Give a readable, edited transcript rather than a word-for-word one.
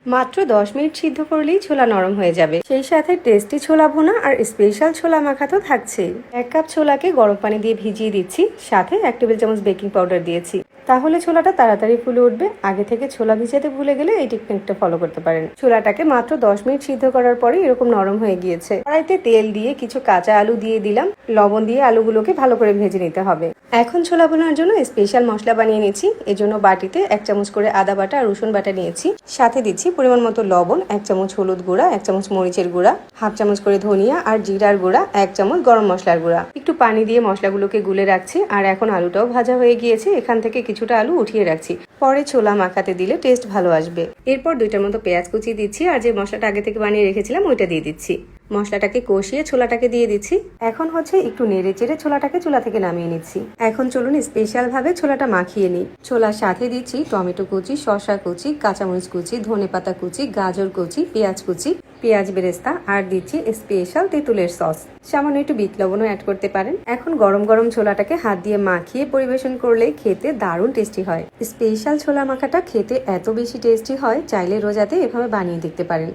মাত্র 10 মিনিট সিদ্ধ করলেই ছোলা নরম হয়ে যাবে। সেই সাথে টেস্টি ছোলা ভুনা আর স্পেশাল ছোলা মাখা তো থাকছেই। 1 কাপ ছোলাকে গরম পানি দিয়ে ভিজিয়ে দিচ্ছি, সাথে 1 টেবিল চামচ বেকিং পাউডার দিয়েছি। তাহলে ছোলাটা তাড়াতাড়ি ফুলে উঠবে। আগে থেকে ছোলা ভিজাতে ভুলে গেলে এই টেকনিকটা ফলো করতে পারেন। ছোলাটাকে মাত্র 10 মিনিট সিদ্ধ করার পরে এরকম নরম হয়ে গিয়েছে। কড়াইতে তেল দিয়ে কিছু কাঁচা আলু দিয়ে দিলাম, লবণ দিয়ে আলুগুলোকে ভালো করে ভেজে নিতে হবে। এখন ছোলা ভুনার জন্য স্পেশাল মশলা বানিয়ে নিচ্ছি। এজন্য বাটিতে 1 চামচ করে আদা বাটা আর রসুন বাটা নিয়েছি, সাথে দিচ্ছি পরিমাণ মতো লবণ, 1 চামচ হলুদ গুঁড়া, 1 চামচ মরিচের গুঁড়া, হাফ চামচ করে ধনিয়া আর জিরার গুঁড়া, 1 চামচ গরম মশলার গুঁড়া। একটু পানি দিয়ে মশলাগুলোকে গুলে রাখছি। আর এখন আলুটাও ভাজা হয়ে গিয়েছে, এখান থেকে কিছুটা আলু উঠিয়ে রাখছি। পরে ছোলা মাখাতে দিলে টেস্ট ভালো আসবে। এরপর 2টার মতো পেঁয়াজ কুচি দিচ্ছি, আর যে মশলাটা আগে থেকে বানিয়ে রেখেছিলাম ওইটা দিয়ে দিচ্ছি। মশলাটাকে কষিয়ে ছোলাটাকে দিয়ে দিচ্ছি। এখন একটু নেড়ে চেড়ে ছোলাটাকে চুলা থেকে নামিয়ে নিচ্ছি। এখন চলুন স্পেশাল ভাবে ছোলাটা মাখিয়ে নিই। ছোলার সাথে দিচ্ছি টমেটো কুচি, শসা কুচি, কাঁচামরিচ কুচি, ধনেপাতা কুচি, গাজর কুচি, পেঁয়াজ কুচি, পেঁয়াজ বেরেস্তা, আর দিচ্ছি স্পেশাল তেঁতুলের সস। সামান্য একটু বিট লবণও অ্যাড করতে পারেন। এখন গরম গরম ছোলাটাকে হাত দিয়ে মাখিয়ে পরিবেশন করলে খেতে দারুণ টেস্টি হয়। স্পেশাল ছোলা মাখাটা খেতে এত বেশি টেস্টি হয়, চাইলে রোজাতে এভাবে বানিয়ে দেখতে পারেন।